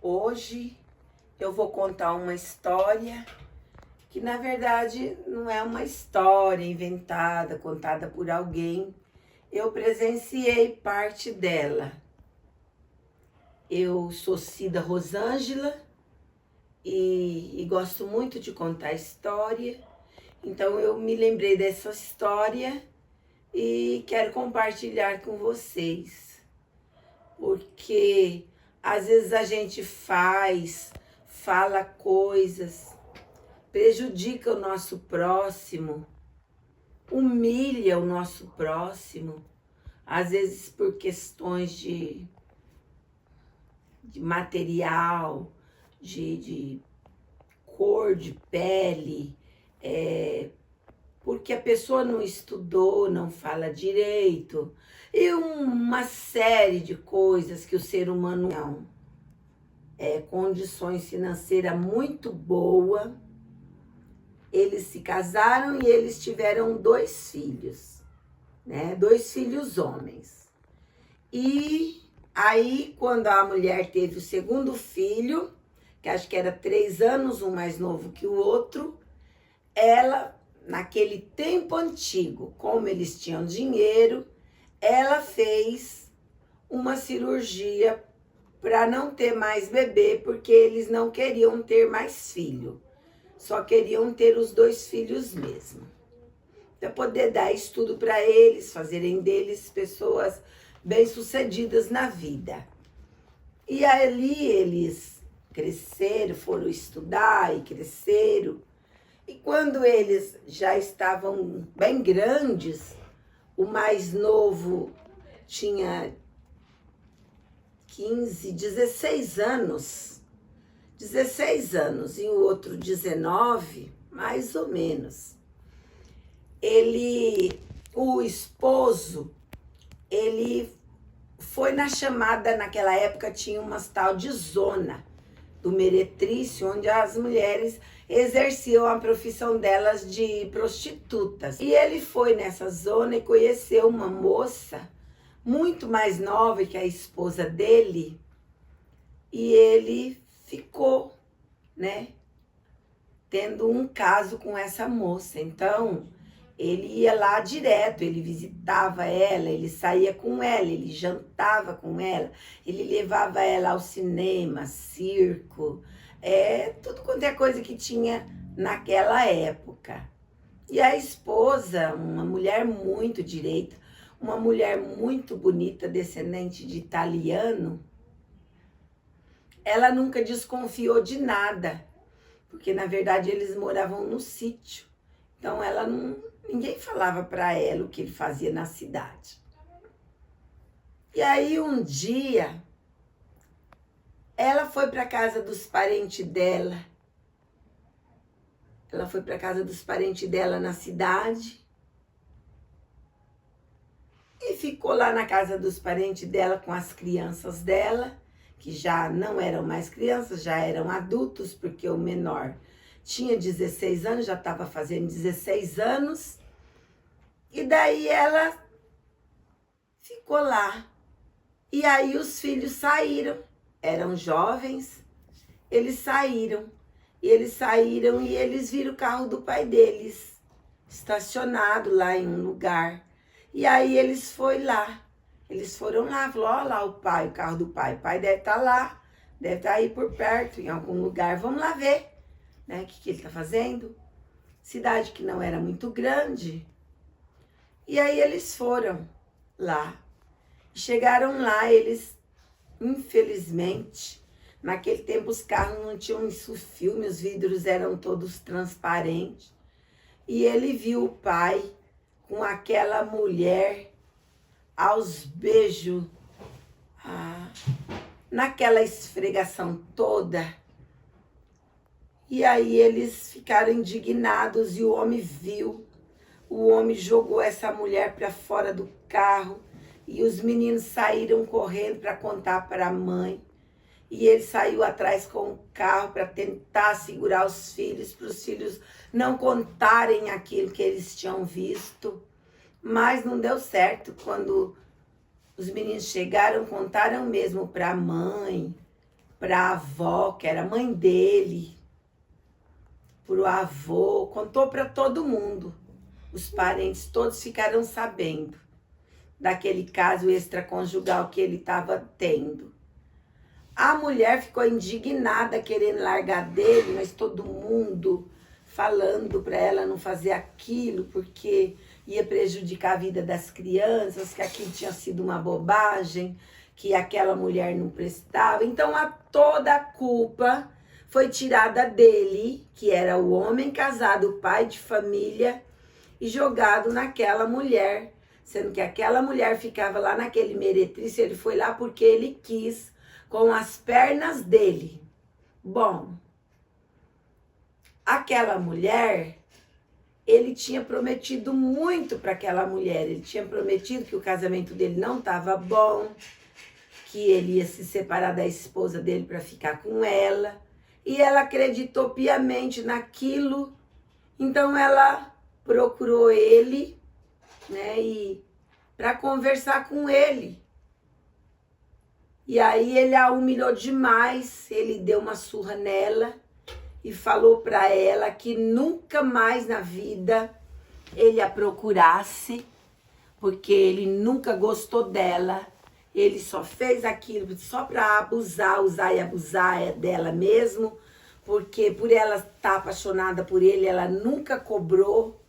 Hoje eu vou contar uma história que na verdade não é uma história inventada, contada por alguém. Eu presenciei parte dela. Eu sou Cida Rosângela e gosto muito de contar história. Então eu me lembrei dessa história e quero compartilhar com vocês. Porque às vezes a gente fala coisas, prejudica o nosso próximo, humilha o nosso próximo, às vezes por questões de material, de cor de pele, porque a pessoa não estudou, não fala direito, e uma série de coisas que o ser humano não. Condições financeiras muito boas, eles se casaram e eles tiveram 2 filhos, né? 2 filhos homens. E aí, quando a mulher teve o segundo filho, que acho que era 3 anos, um mais novo que o outro, ela, naquele tempo antigo, como eles tinham dinheiro, ela fez uma cirurgia para não ter mais bebê, porque eles não queriam ter mais filho. Só queriam ter os 2 filhos mesmo. Para poder dar estudo para eles, fazerem deles pessoas bem-sucedidas na vida. E ali eles cresceram, foram estudar e cresceram. E quando eles já estavam bem grandes, o mais novo tinha 16 anos. 16 anos e o outro 19, mais ou menos. O esposo, ele foi na chamada, naquela época tinha umas tal de zona do meretrício, onde as mulheres exerciam a profissão delas de prostitutas. E ele foi nessa zona e conheceu uma moça muito mais nova que a esposa dele, e ele ficou, né, tendo um caso com essa moça. Então, ele ia lá direto, ele visitava ela, ele saía com ela, ele jantava com ela, ele levava ela ao cinema, circo, tudo quanto é coisa que tinha naquela época. E a esposa, uma mulher muito direita, uma mulher muito bonita, descendente de italiano, ela nunca desconfiou de nada, porque na verdade eles moravam no sítio. Então ninguém falava para ela o que ele fazia na cidade. E aí um dia ela foi para casa dos parentes dela. Ela foi para casa dos parentes dela na cidade e ficou lá na casa dos parentes dela com as crianças dela, que já não eram mais crianças, já eram adultos, porque o menor tinha 16 anos, já estava fazendo 16 anos. E daí ela ficou lá. E aí os filhos saíram, eram jovens, eles saíram. E eles viram o carro do pai deles, estacionado lá em um lugar. E aí eles foram lá. Eles foram lá, falou, ó lá o carro do pai. O pai deve estar lá, deve estar aí por perto, em algum lugar. Vamos lá ver, né, o que ele está fazendo. Cidade que não era muito grande. E aí eles foram lá. Chegaram lá, eles, infelizmente, naquele tempo os carros não tinham isso filme, os vidros eram todos transparentes. E ele viu o pai com aquela mulher aos beijos, naquela esfregação toda. E aí eles ficaram indignados e o homem viu. O homem jogou essa mulher para fora do carro e os meninos saíram correndo para contar para a mãe. E ele saiu atrás com o carro para tentar segurar os filhos, para os filhos não contarem aquilo que eles tinham visto. Mas não deu certo. Quando os meninos chegaram, contaram mesmo para a mãe, para a avó, que era mãe dele, para o avô, contou para todo mundo. Os parentes todos ficaram sabendo daquele caso extraconjugal que ele estava tendo. A mulher ficou indignada, querendo largar dele, mas todo mundo falando para ela não fazer aquilo, porque ia prejudicar a vida das crianças, que aquilo tinha sido uma bobagem, que aquela mulher não prestava. Então, toda a culpa foi tirada dele, que era o homem casado, o pai de família, e jogado naquela mulher, sendo que aquela mulher ficava lá naquele meretriz. Ele foi lá porque ele quis, com as pernas dele. Bom, aquela mulher, ele tinha prometido muito para aquela mulher. Ele tinha prometido que o casamento dele não estava bom, que ele ia se separar da esposa dele para ficar com ela. E ela acreditou piamente naquilo. Então ela procurou ele, né, e para conversar com ele. E aí ele a humilhou demais, ele deu uma surra nela e falou para ela que nunca mais na vida ele a procurasse, porque ele nunca gostou dela, ele só fez aquilo só para abusar, usar e abusar dela mesmo, porque por ela estar apaixonada por ele, ela nunca cobrou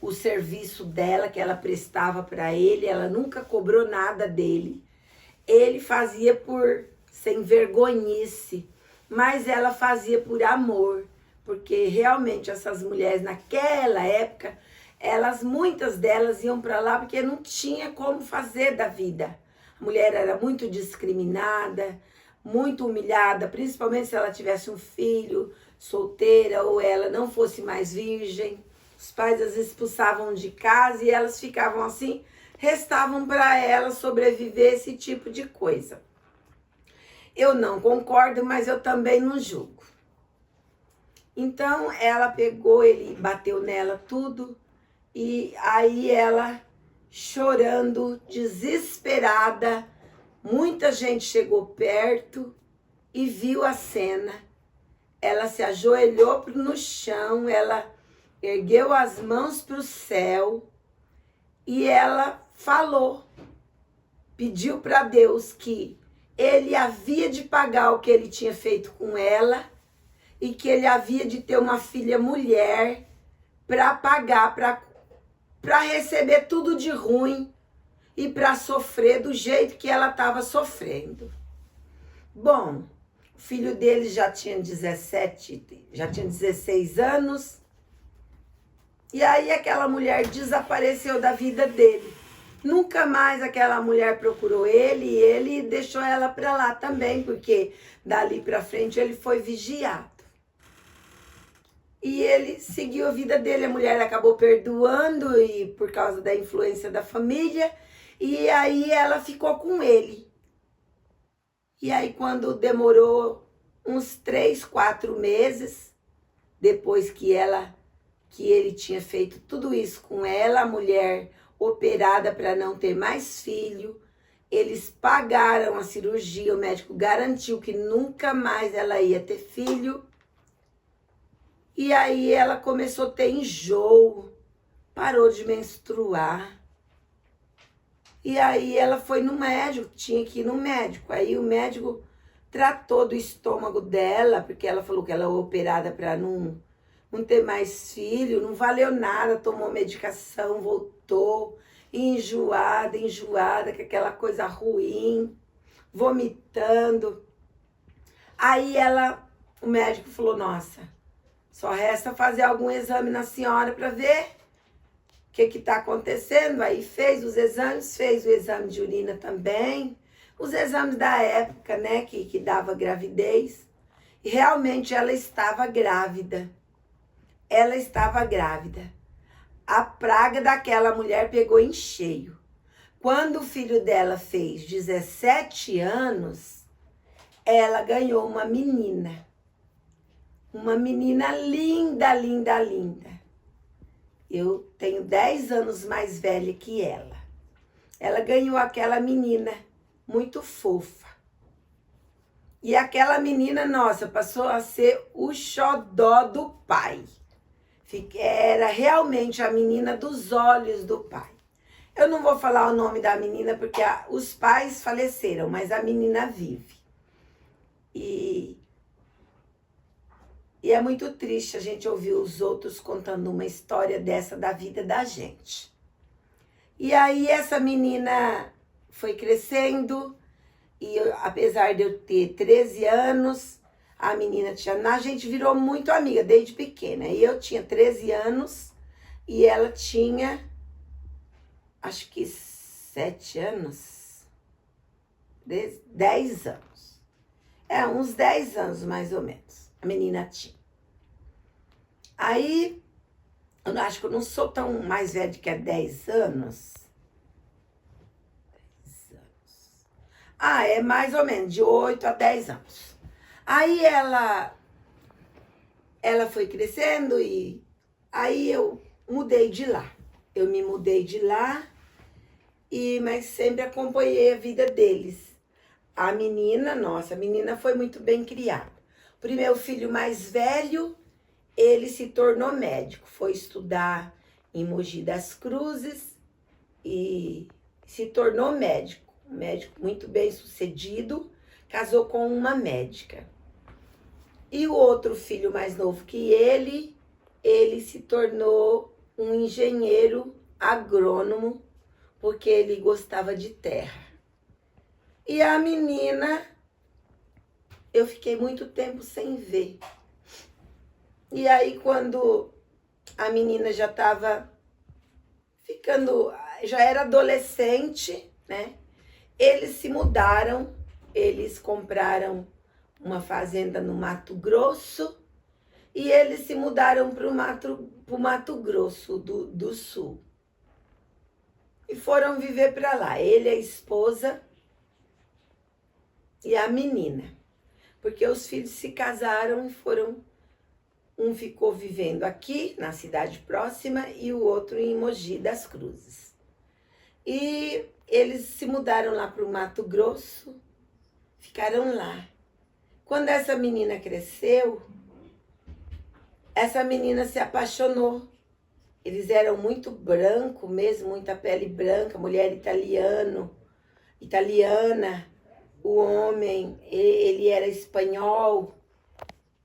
o serviço dela que ela prestava para ele, ela nunca cobrou nada dele. Ele fazia por sem vergonhice, mas ela fazia por amor, porque realmente essas mulheres naquela época, muitas delas iam para lá porque não tinha como fazer da vida. A mulher era muito discriminada, muito humilhada, principalmente se ela tivesse um filho, solteira, ou ela não fosse mais virgem. Os pais as expulsavam de casa e elas ficavam assim. Restavam para ela sobreviver esse tipo de coisa. Eu não concordo, mas eu também não julgo. Então ela pegou, ele bateu nela tudo, e aí ela chorando, desesperada, muita gente chegou perto e viu a cena. Ela se ajoelhou no chão, ela ergueu as mãos para o céu e ela falou, pediu para Deus que ele havia de pagar o que ele tinha feito com ela e que ele havia de ter uma filha mulher para pagar, para receber tudo de ruim e para sofrer do jeito que ela estava sofrendo. Bom, o filho dele já tinha 16 anos, e aí aquela mulher desapareceu da vida dele. Nunca mais aquela mulher procurou ele, e ele deixou ela para lá também, porque dali para frente ele foi vigiado. E ele seguiu a vida dele, a mulher acabou perdoando e por causa da influência da família, e aí ela ficou com ele. E aí quando demorou uns 3, 4 meses, depois que ele tinha feito tudo isso com ela, a mulher operada para não ter mais filho, eles pagaram a cirurgia, o médico garantiu que nunca mais ela ia ter filho. E aí ela começou a ter enjoo, parou de menstruar. E aí ela foi no médico, tinha que ir no médico. Aí o médico tratou do estômago dela, porque ela falou que ela era operada para não ter mais filho, não valeu nada, tomou medicação, voltou enjoada, com aquela coisa ruim, vomitando. Aí o médico falou, nossa, só resta fazer algum exame na senhora para ver o que está acontecendo. Aí fez os exames, fez o exame de urina também, os exames da época, né, que dava gravidez. E realmente ela estava grávida. Ela estava grávida. A praga daquela mulher pegou em cheio. Quando o filho dela fez 17 anos, ela ganhou uma menina. Uma menina linda, linda, linda. Eu tenho 10 anos mais velha que ela. Ela ganhou aquela menina muito fofa. E aquela menina, nossa, passou a ser o xodó do pai. Era realmente a menina dos olhos do pai. Eu não vou falar o nome da menina porque os pais faleceram, mas a menina vive. E é muito triste a gente ouvir os outros contando uma história dessa da vida da gente. E aí essa menina foi crescendo e apesar de eu ter 13 anos, a menina a gente virou muito amiga desde pequena. E eu tinha 13 anos e ela tinha, acho que 7 anos, 10 anos. Uns 10 anos mais ou menos, a menina tinha. Aí, eu acho que eu não sou tão mais velha que há 10 anos. 10 anos. É mais ou menos, de 8 a 10 anos. Aí ela foi crescendo e aí eu mudei de lá. Eu me mudei de lá, mas sempre acompanhei a vida deles. A menina foi muito bem criada. O meu filho mais velho, ele se tornou médico, foi estudar em Mogi das Cruzes e se tornou médico. Um médico muito bem sucedido, casou com uma médica. E o outro filho mais novo que ele se tornou um engenheiro agrônomo, porque ele gostava de terra. E a menina, eu fiquei muito tempo sem ver. E aí, quando a menina já estava ficando, já era adolescente, né? Eles se mudaram, eles compraram uma fazenda no Mato Grosso e eles se mudaram para o Mato Grosso do Sul. E foram viver para lá, ele, a esposa e a menina. Porque os filhos se casaram e foram. Um ficou vivendo aqui, na cidade próxima, e o outro em Mogi das Cruzes. E eles se mudaram lá para o Mato Grosso, ficaram lá. Quando essa menina cresceu, essa menina se apaixonou. Eles eram muito branco mesmo, muita pele branca, mulher italiana. O homem, ele era espanhol.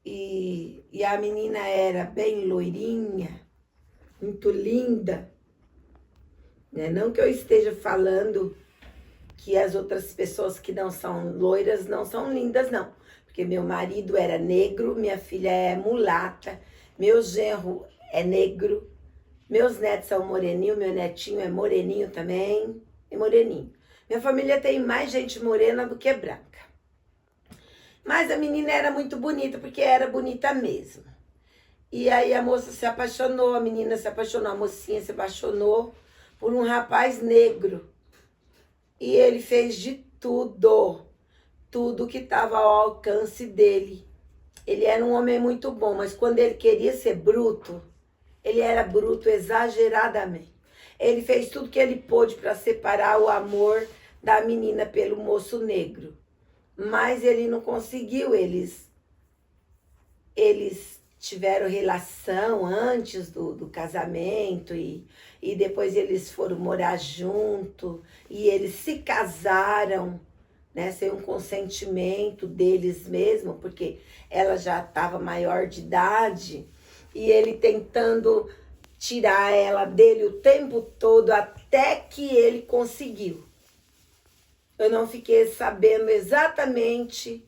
E a menina era bem loirinha, muito linda. Não que eu esteja falando que as outras pessoas que não são loiras não são lindas, não. Porque meu marido era negro, minha filha é mulata, meu genro é negro, meus netos são moreninho, meu netinho é moreninho também, é moreninho. Minha família tem mais gente morena do que branca. Mas a menina era muito bonita, porque era bonita mesmo. E aí a moça se apaixonou, a menina se apaixonou, a mocinha se apaixonou por um rapaz negro. E ele fez de tudo que estava ao alcance dele. Ele era um homem muito bom, mas quando ele queria ser bruto, ele era bruto exageradamente. Ele fez tudo que ele pôde para separar o amor da menina pelo moço negro. Mas ele não conseguiu, eles tiveram relação antes do casamento e depois eles foram morar junto e eles se casaram, né, sem um consentimento deles mesmo, porque ela já estava maior de idade e ele tentando tirar ela dele o tempo todo até que ele conseguiu. Eu não fiquei sabendo exatamente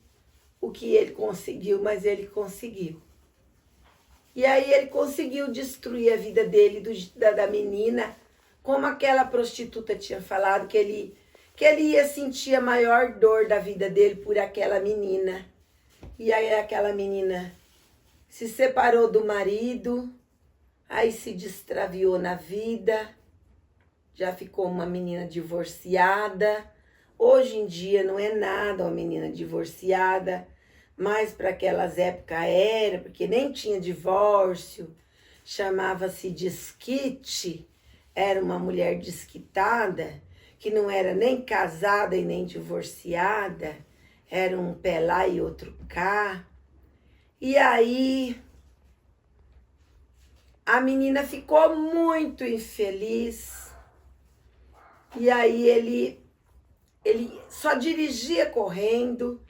o que ele conseguiu, mas ele conseguiu. E aí ele conseguiu destruir a vida dele, da menina, como aquela prostituta tinha falado, que ele ia sentir a maior dor da vida dele por aquela menina. E aí aquela menina se separou do marido, aí se destraviou na vida, já ficou uma menina divorciada. Hoje em dia não é nada uma menina divorciada, mas para aquelas épocas era, porque nem tinha divórcio, chamava-se desquite, era uma mulher desquitada, que não era nem casada e nem divorciada, Era um pé lá e outro cá. E aí a menina ficou muito infeliz. E aí ele só dirigia correndo.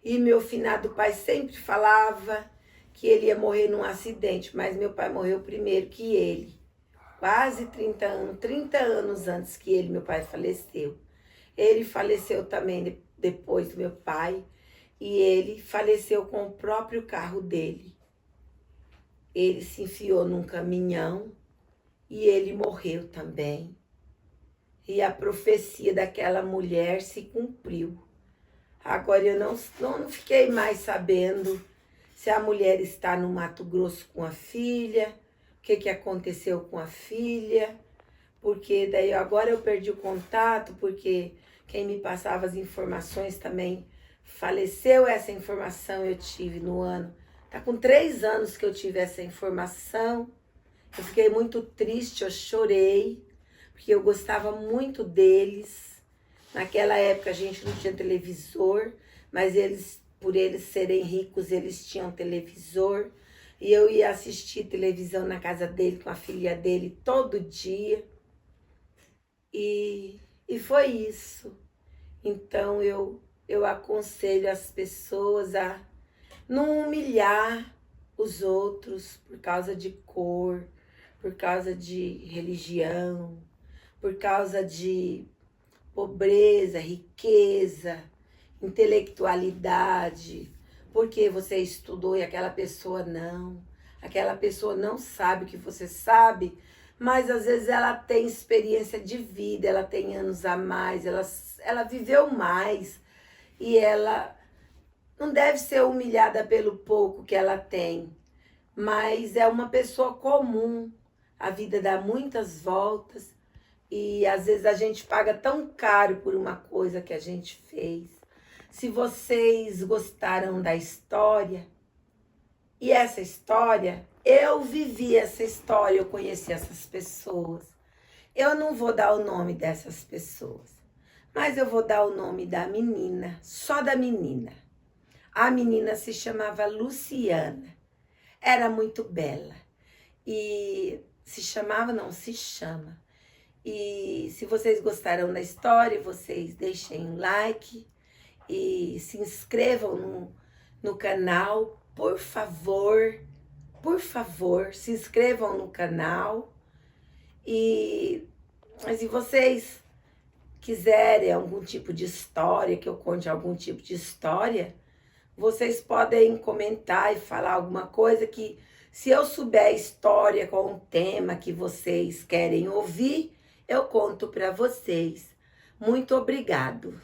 E meu finado pai sempre falava que ele ia morrer num acidente, mas meu pai morreu primeiro que ele. Quase 30 anos antes que ele, meu pai, faleceu. Ele faleceu também depois do meu pai. E ele faleceu com o próprio carro dele. Ele se enfiou num caminhão e ele morreu também. E a profecia daquela mulher se cumpriu. Agora eu não fiquei mais sabendo se a mulher está no Mato Grosso com a filha, o que aconteceu com a filha, porque daí agora eu perdi o contato, porque quem me passava as informações também faleceu. Essa informação eu tive no ano. Tá com 3 anos que eu tive essa informação. Eu fiquei muito triste, eu chorei, porque eu gostava muito deles. Naquela época a gente não tinha televisor, mas eles, por eles serem ricos, eles tinham televisor. E eu ia assistir televisão na casa dele com a filha dele todo dia. E foi isso. Então eu aconselho as pessoas a não humilhar os outros por causa de cor, por causa de religião, por causa de pobreza, riqueza, intelectualidade, porque você estudou e aquela pessoa não. Aquela pessoa não sabe o que você sabe, mas às vezes ela tem experiência de vida, ela tem anos a mais, ela viveu mais e ela não deve ser humilhada pelo pouco que ela tem, mas é uma pessoa comum. A vida dá muitas voltas e às vezes a gente paga tão caro por uma coisa que a gente fez. Se vocês gostaram da história, e essa história, eu vivi essa história, eu conheci essas pessoas. Eu não vou dar o nome dessas pessoas, mas eu vou dar o nome da menina, só da menina. A menina se chamava Luciana, era muito bela e se chama. E se vocês gostaram da história, vocês deixem um like e se inscrevam no canal, por favor, se inscrevam no canal. Mas se vocês quiserem algum tipo de história, que eu conte algum tipo de história, vocês podem comentar e falar alguma coisa que, se eu souber a história com o tema que vocês querem ouvir, eu conto para vocês. Muito obrigado.